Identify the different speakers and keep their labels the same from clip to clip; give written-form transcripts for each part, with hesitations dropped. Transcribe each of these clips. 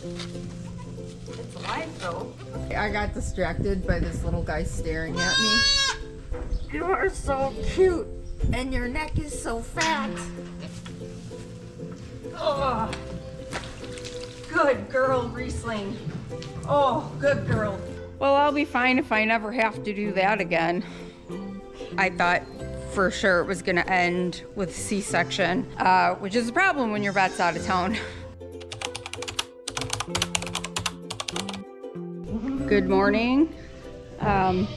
Speaker 1: It's alive though. I got distracted by this little guy staring at me. You are so cute, and your neck is so fat. Oh, good girl, Riesling. Oh, good girl. Well, I'll be fine if I never have to do that again. I thought for sure it was gonna end with C-section, which is a problem when your vet's out of town. Good morning. I've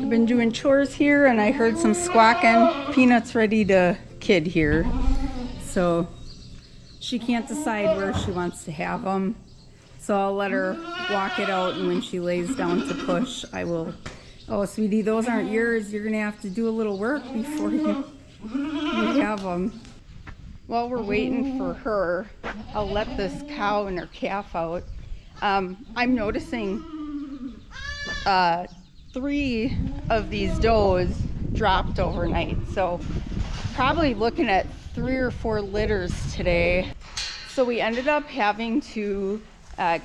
Speaker 1: been doing chores here and I heard some squawking. Peanut's ready to kid here. So she can't decide where she wants to have them. So I'll let her walk it out, and when she lays down to push, I will. Oh, sweetie, those aren't yours. You're gonna have to do a little work before you have them. While we're waiting for her, I'll let this cow and her calf out. I'm noticing 3 of these does dropped overnight, so probably looking at 3 or 4 litters today. So we ended up having to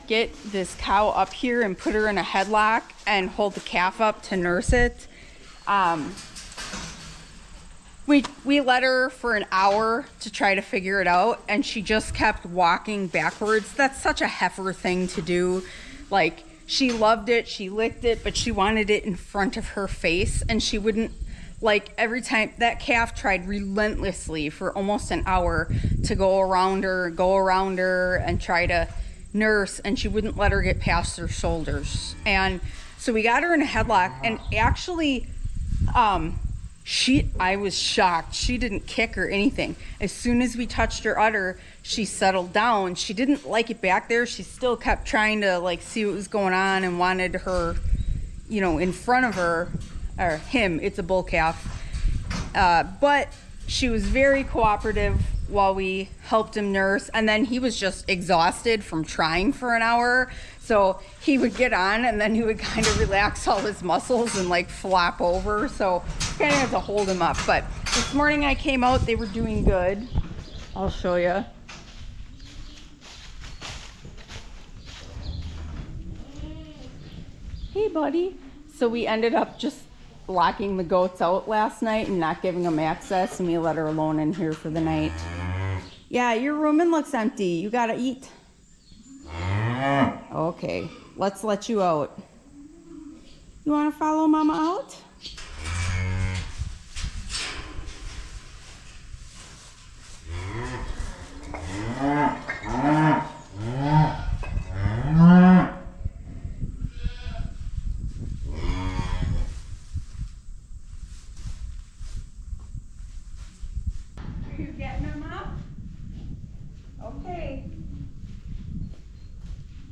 Speaker 1: get this cow up here and put her in a headlock and hold the calf up to nurse it. We let her for an hour to try to figure it out, and she just kept walking backwards. That's such a heifer thing to do. Like, she loved it, she licked it, but she wanted it in front of her face, and she wouldn't, like, every time that calf tried relentlessly for almost an hour to go around her and try to nurse, and she wouldn't let her get past her shoulders. And so we got her in a headlock, and actually I was shocked. She didn't kick or anything. As soon as we touched her udder, she settled down. She didn't like it back there. She still kept trying to like see what was going on and wanted her, you know, in front of her, or him. It's a bull calf. But she was very cooperative while we helped him nurse, and then he was just exhausted from trying for an hour. So he would get on and then he would kind of relax all his muscles and like flop over. So kind of had to hold him up. But this morning I came out, they were doing good. I'll show you. Hey buddy. So we ended up just locking the goats out last night and not giving them access, and we let her alone in here for the night. Yeah, your room looks empty. You gotta eat. Okay, let's let you out. You wanna follow Mama out? Are you getting them up? Okay.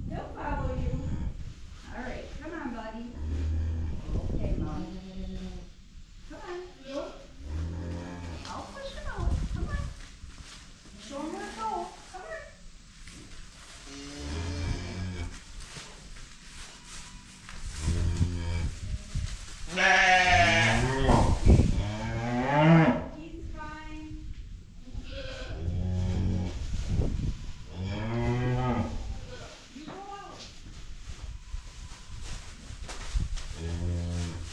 Speaker 1: They'll follow you. All right, come on, buddy. Okay, Mom. Come on, go. I'll push him out. Come on. Show him where to go. Come on. He's fine. You go out.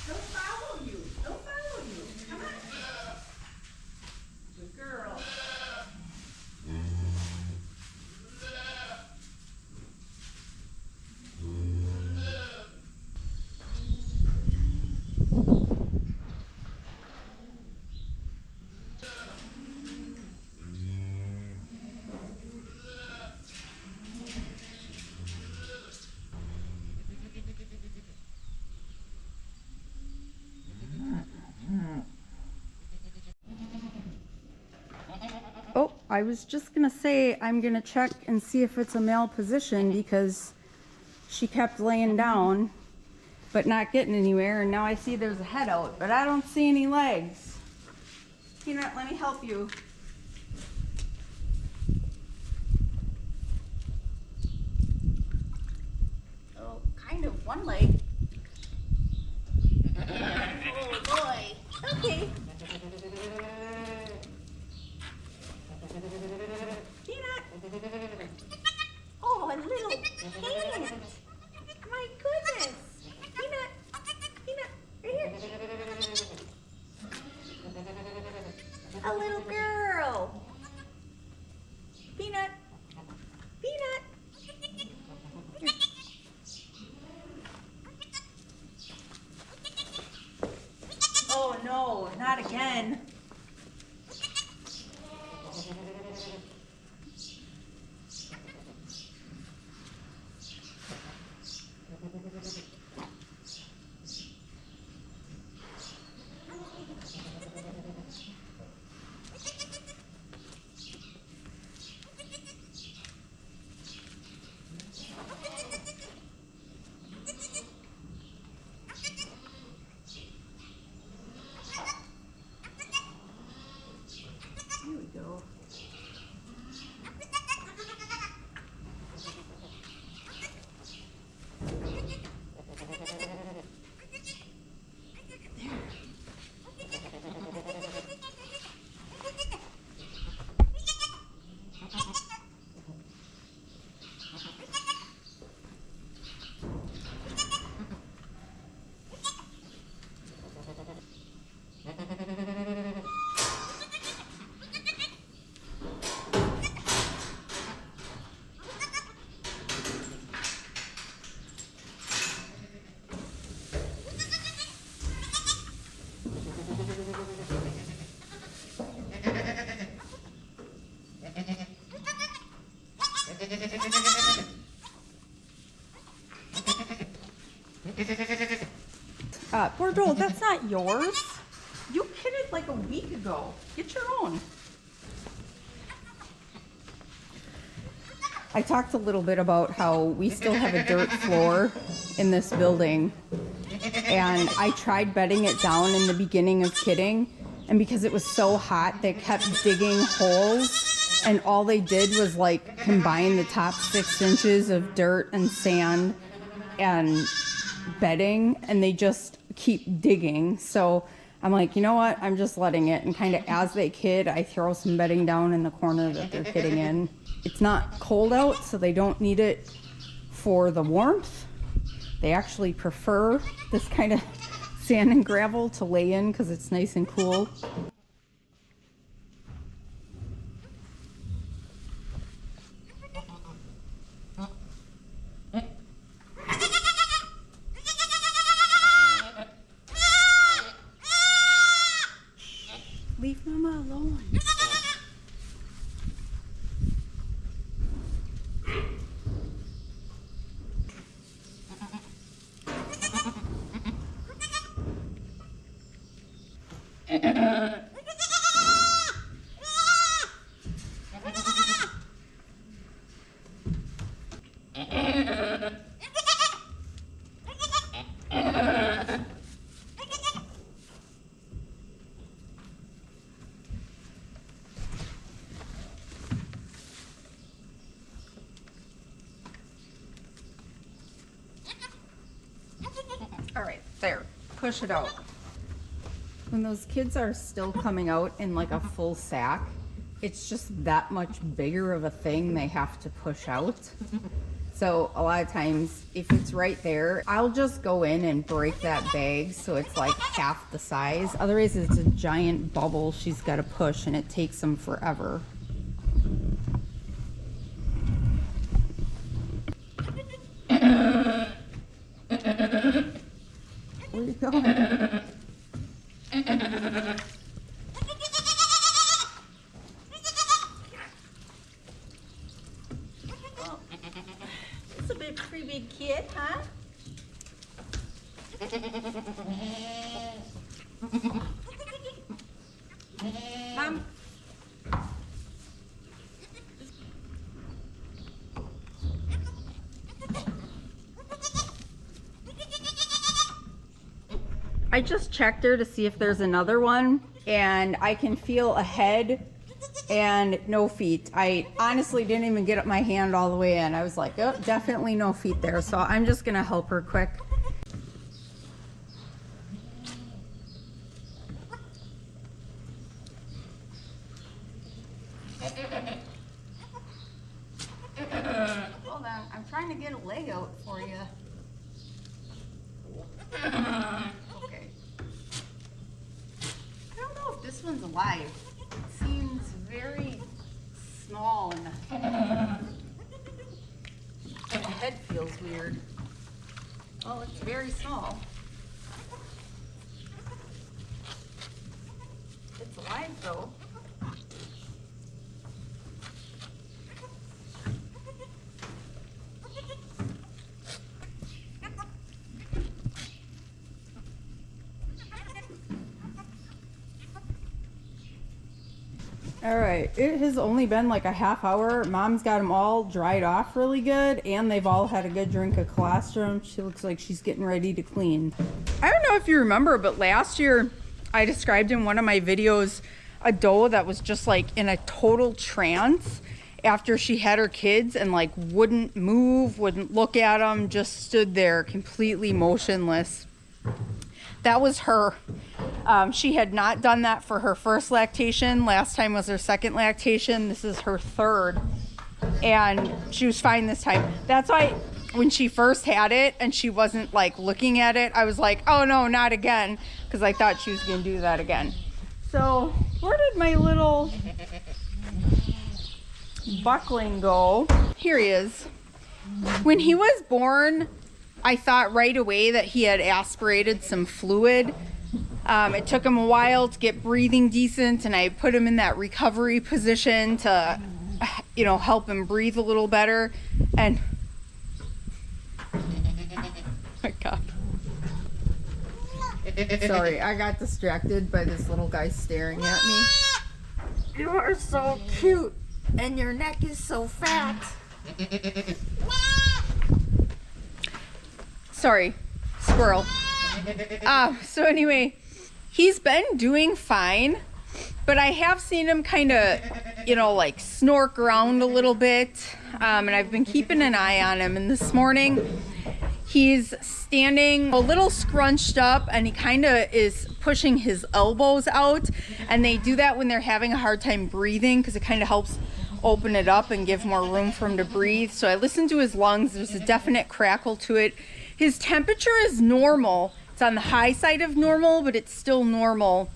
Speaker 1: They'll follow you. They'll follow you. Come on. Good girl. Oh, I was just gonna say I'm gonna check and see if it's a male position, because she kept laying down but not getting anywhere, and now I see there's a head out, but I don't see any legs. Peanut, let me help you. Oh, kind of one leg. Oh boy. Okay. Peanut. Oh, Bordeaux, that's not yours. You kidded like a week ago. Get your own. I talked a little bit about how we still have a dirt floor in this building, and I tried bedding it down in the beginning of kidding, and because it was so hot, they kept digging holes, and all they did was like combine the top 6 inches of dirt and sand and bedding, and they just keep digging. So I'm like, you know what, I'm just letting it, and kind of as they kid, I throw some bedding down in the corner that they're kidding in. It's not cold out, so they don't need it for the warmth. They actually prefer this kind of sand and gravel to lay in because it's nice and cool. Leave Mama alone. All right, there, push it out. When those kids are still coming out in like a full sack, it's just that much bigger of a thing they have to push out. So a lot of times, if it's right there, I'll just go in and break that bag so it's like half the size. Otherwise, it's a giant bubble she's got to push, and it takes them forever. Where are you going? It's a pretty big kid, huh? Mom. I just checked her to see if there's another one, and I can feel a head and no feet. I honestly didn't even get my hand all the way in. I was like, oh, definitely no feet there. So I'm just gonna help her quick. Hold on, I'm trying to get a leg out for you. Okay. I don't know if this one's alive. It seems very small, and the head feels weird. Well, it's very small. It's alive though. All right, it has only been like a half hour. Mom's got them all dried off really good, and they've all had a good drink of colostrum. She looks like she's getting ready to clean. I don't know if you remember, but last year I described in one of my videos a doe that was just like in a total trance after she had her kids, and like wouldn't move, wouldn't look at them, just stood there completely motionless. That was her. She had not done that for her first lactation. Last time was her second lactation. This is her third. And she was fine this time. That's why when she first had it and she wasn't like looking at it, I was like, oh no, not again. Because I thought she was going to do that again. So where did my little buckling go? Here he is. When he was born, I thought right away that he had aspirated some fluid. It took him a while to get breathing decent, and I put him in that recovery position to you know, help him breathe a little better. And oh my God. Sorry, I got distracted by this little guy staring at me. You are so cute, and your neck is so fat. Sorry, squirrel. So anyway, he's been doing fine, but I have seen him kind of, you know, like snork around a little bit, and I've been keeping an eye on him. And this morning, he's standing a little scrunched up, and he kind of is pushing his elbows out, and they do that when they're having a hard time breathing because it kind of helps open it up and give more room for him to breathe. So I listened to his lungs. There's a definite crackle to it. His temperature is normal. It's on the high side of normal, but it's still normal.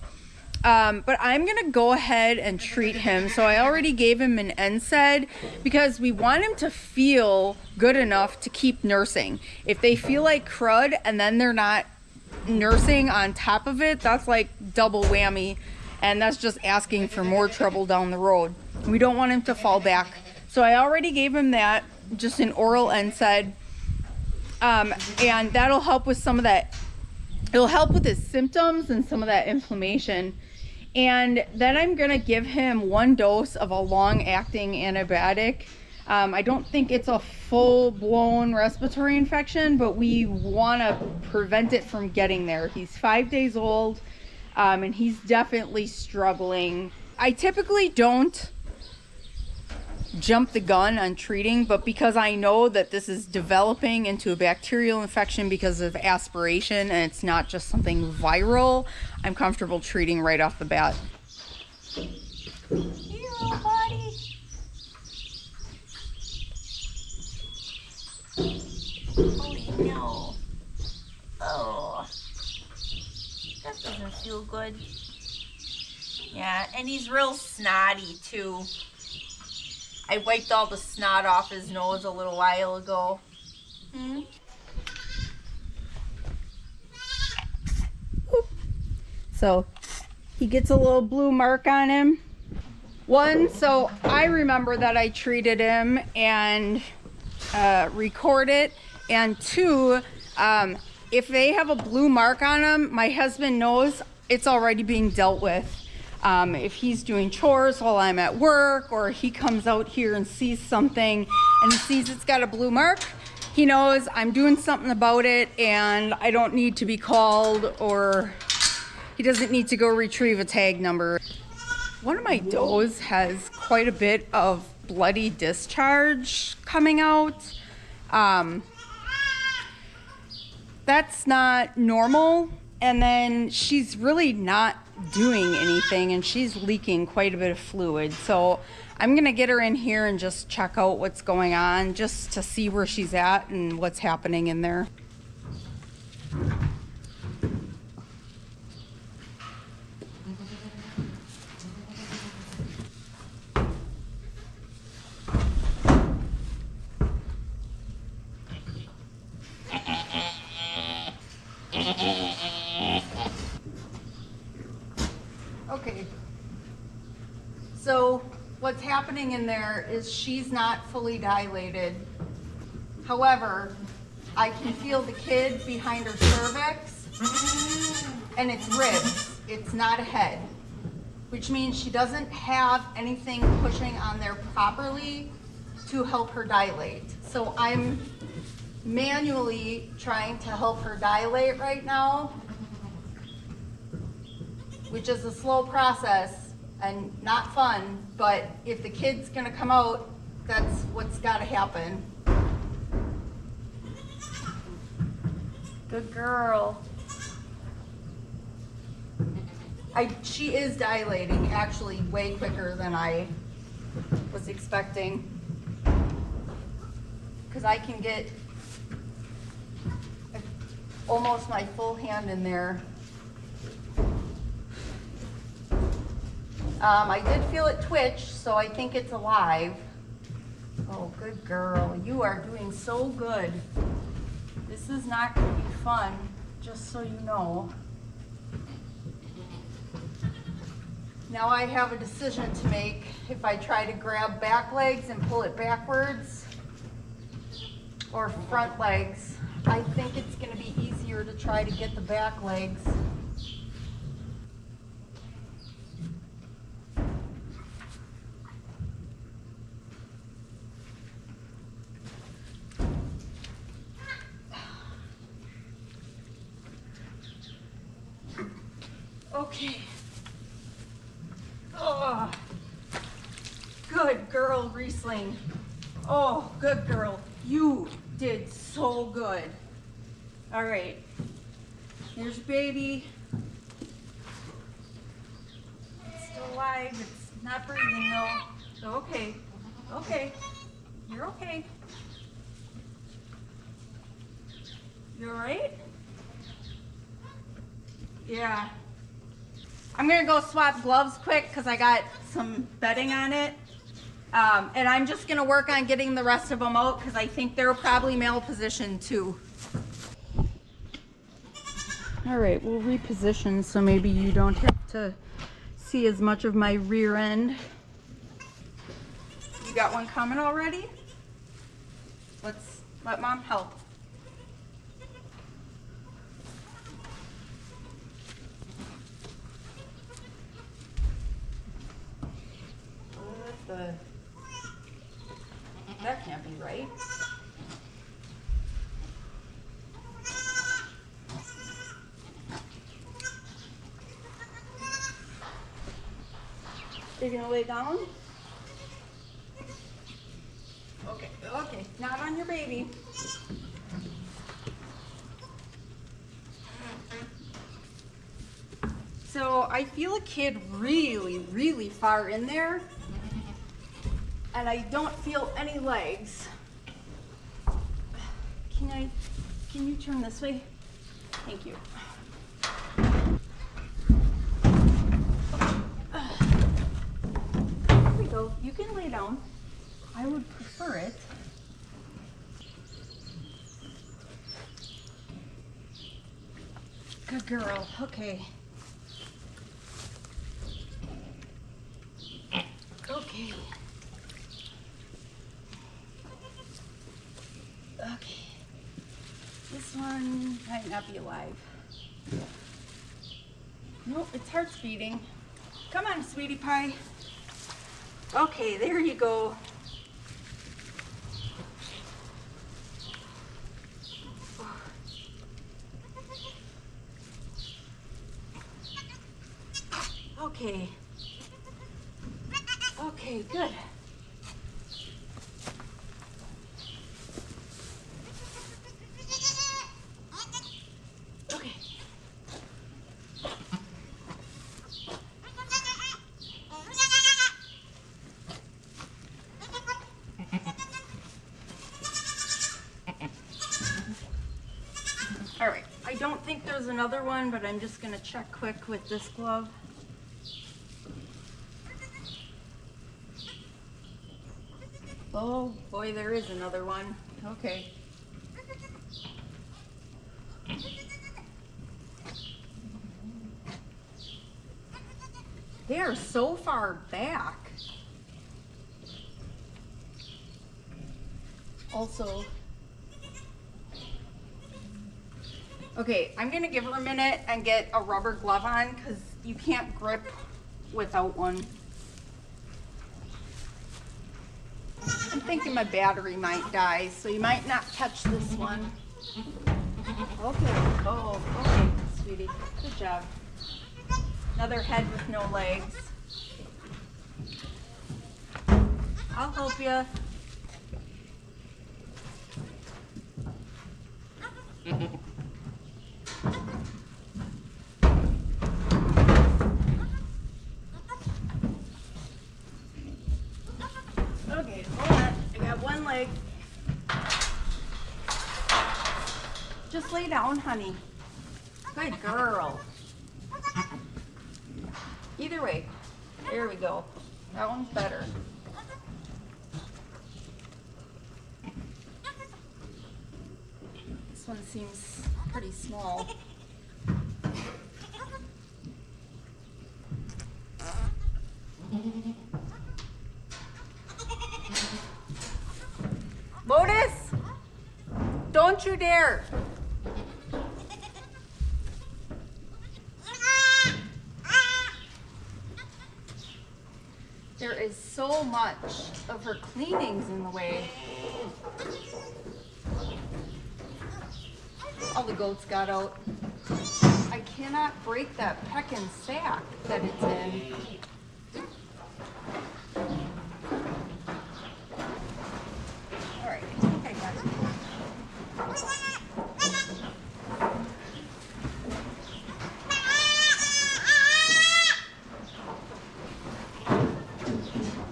Speaker 1: But I'm gonna go ahead and treat him. So I already gave him an NSAID because we want him to feel good enough to keep nursing. If they feel like crud and then they're not nursing on top of it, that's like double whammy, and that's just asking for more trouble down the road. We don't want him to fall back. So I already gave him that, just an oral NSAID, and that'll help with some of that. It'll help with his symptoms and some of that inflammation. And then I'm gonna give him 1 dose of a long-acting antibiotic. I don't think it's a full-blown respiratory infection, but we wanna prevent it from getting there. He's 5 days old, and he's definitely struggling. I typically don't jump the gun on treating, but because I know that this is developing into a bacterial infection because of aspiration and it's not just something viral, I'm comfortable treating right off the bat. Here, little buddy. Oh no. Oh, that doesn't feel good. Yeah, and he's real snotty too. I wiped all the snot off his nose a little while ago. So he gets a little blue mark on him. 1, so I remember that I treated him and record it. And 2, if they have a blue mark on him, my husband knows it's already being dealt with. If he's doing chores while I'm at work, or he comes out here and sees something and he sees it's got a blue mark, he knows I'm doing something about it and I don't need to be called, or he doesn't need to go retrieve a tag number. One of my does has quite a bit of bloody discharge coming out. That's not normal. And then she's really not doing anything, and she's leaking quite a bit of fluid. So I'm gonna get her in here and just check out what's going on, just to see where she's at and what's happening in there. Okay, so what's happening in there is she's not fully dilated. However, I can feel the kid behind her cervix, and it's ribs. It's not a head, which means she doesn't have anything pushing on there properly to help her dilate. So I'm manually trying to help her dilate right now, which is a slow process and not fun, but if the kid's gonna come out, that's what's gotta happen. Good girl. She is dilating actually way quicker than I was expecting, because I can get almost my full hand in there. I did feel it twitch, so I think it's alive. Oh, good girl. You are doing so good. This is not going to be fun, just so you know. Now I have a decision to make if I try to grab back legs and pull it backwards or front legs. I think it's going to be easier to try to get the back legs. Okay. Oh, good girl, Riesling. Oh, good girl. You did so good. All right. Here's baby. It's still alive. It's not breathing though. So okay. Okay. You're okay. You all right? Yeah. I'm gonna go swap gloves quick because I got some bedding on it. And I'm just gonna work on getting the rest of them out because I think they're probably male position too. All right, we'll reposition so maybe you don't have to see as much of my rear end. You got one coming already? Let's let mom help. That can't be right. You're gonna lay down? Okay, okay, not on your baby. So I feel a kid really, really far in there. And I don't feel any legs. Can you turn this way? Thank you. There we go. You can lay down. I would prefer it. Good girl. Okay. Okay. Okay. This one might not be alive. Nope, its heart's beating. Come on, sweetie pie. Okay, there you go. Okay. Okay, good. Okay. All right, I don't think there's another one, but I'm just gonna check quick with this glove. Oh boy, there is another one. Okay. They are so far back. Also, okay, I'm gonna give her a minute and get a rubber glove on because you can't grip without one. I'm thinking my battery might die, so you might not catch this one. Okay, oh, okay, sweetie, good job. Another head with no legs. I'll help you. Okay, hold on. I got one leg. Just lay down, honey. Good girl. Either way. There we go. That one's better. This one seems pretty small. Lotus, don't you dare. There is so much of her cleanings in the way. All the goats got out. I cannot break that peckin' sack that it's in. All right, I think I got it.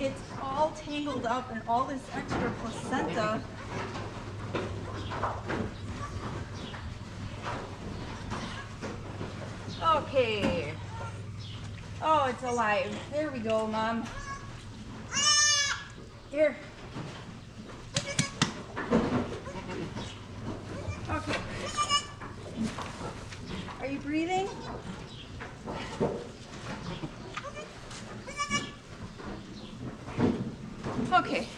Speaker 1: It's all tangled up and all this extra placenta. Okay. Oh, it's alive. There we go, Mom. Here. Okay. Are you breathing? Okay.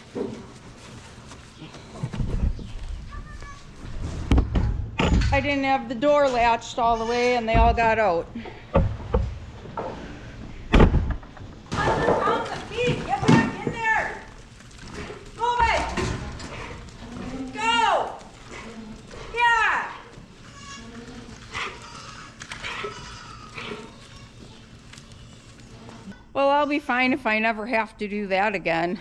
Speaker 1: I didn't have the door latched all the way and they all got out. Down the feet. Get back in there. Move it. Go. Yeah. Well, I'll be fine if I never have to do that again.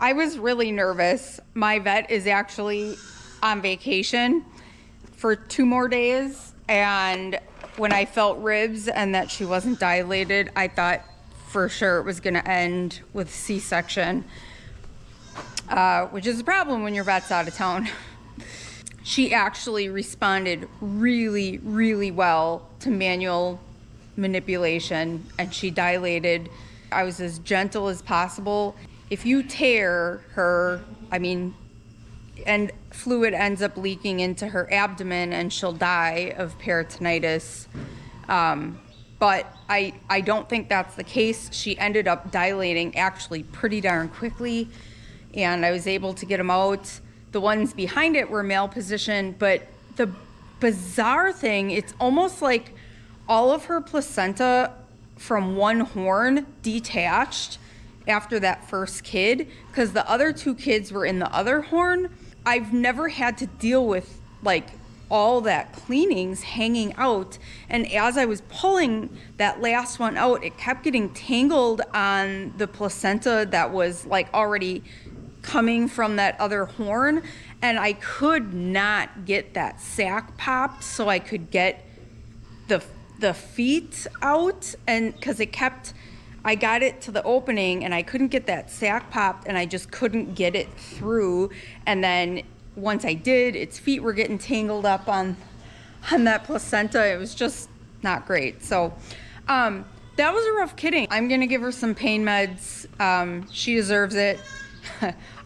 Speaker 1: I was really nervous. My vet is actually on vacation for 2 more days, and when I felt ribs and that she wasn't dilated, I thought for sure it was gonna end with C-section, which is a problem when your vet's out of town. She actually responded really, really well to manual manipulation, and she dilated. I was as gentle as possible. If you tear her, and fluid ends up leaking into her abdomen and she'll die of peritonitis. But I don't think that's the case. She ended up dilating actually pretty darn quickly, and I was able to get them out. The ones behind it were male position, but the bizarre thing, it's almost like all of her placenta from one horn detached after that first kid, because the other 2 kids were in the other horn. I've never had to deal with like all that cleanings hanging out, and as I was pulling that last one out, it kept getting tangled on the placenta that was like already coming from that other horn, and I could not get that sac popped so I could get the feet out, and because I got it to the opening and I couldn't get that sac popped, and I just couldn't get it through. And then once I did, its feet were getting tangled up on that placenta. It was just not great. So that was a rough kidding. I'm gonna give her some pain meds. She deserves it.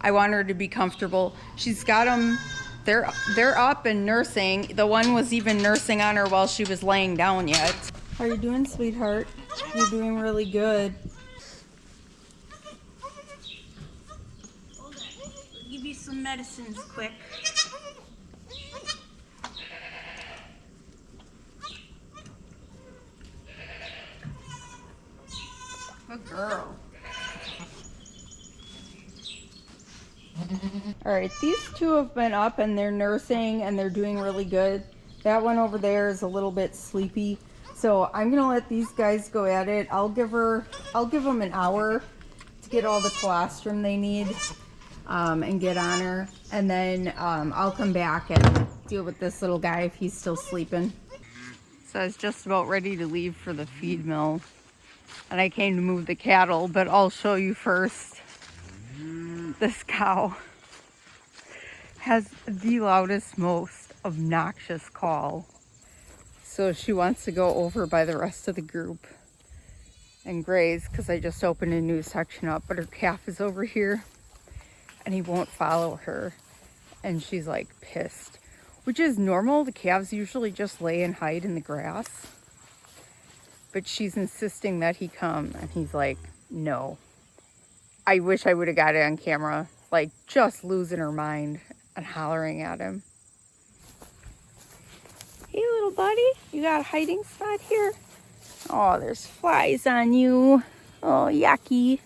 Speaker 1: I want her to be comfortable. She's got them. They're up and nursing. The one was even nursing on her while she was laying down yet. How are you doing, sweetheart? You're doing really good. Give you some medicines quick. Good girl. All right, these 2 have been up and they're nursing and they're doing really good. That one over there is a little bit sleepy. So I'm gonna let these guys go at it. I'll give them an hour to get all the colostrum they need and get on her. And then I'll come back and deal with this little guy if he's still sleeping. So I was just about ready to leave for the feed mill, and I came to move the cattle, but I'll show you first. This cow has the loudest, most obnoxious call. So she wants to go over by the rest of the group and graze, because I just opened a new section up, but her calf is over here and he won't follow her, and she's like pissed, which is normal. The calves usually just lay and hide in the grass, but she's insisting that he come, and he's like, no. I wish I would have got it on camera. like just losing her mind and hollering at him. Hey, little buddy, you got a hiding spot here? Oh, there's flies on you. Oh, yucky.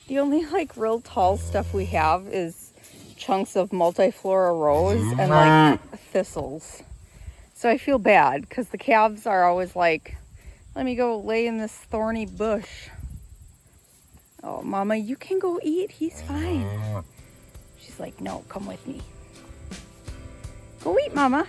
Speaker 1: The only like real tall stuff we have is chunks of multiflora rose and like thistles. So I feel bad because the calves are always like, let me go lay in this thorny bush. Oh, Mama, you can go eat. He's fine. She's like, no, come with me. Go eat, Mama.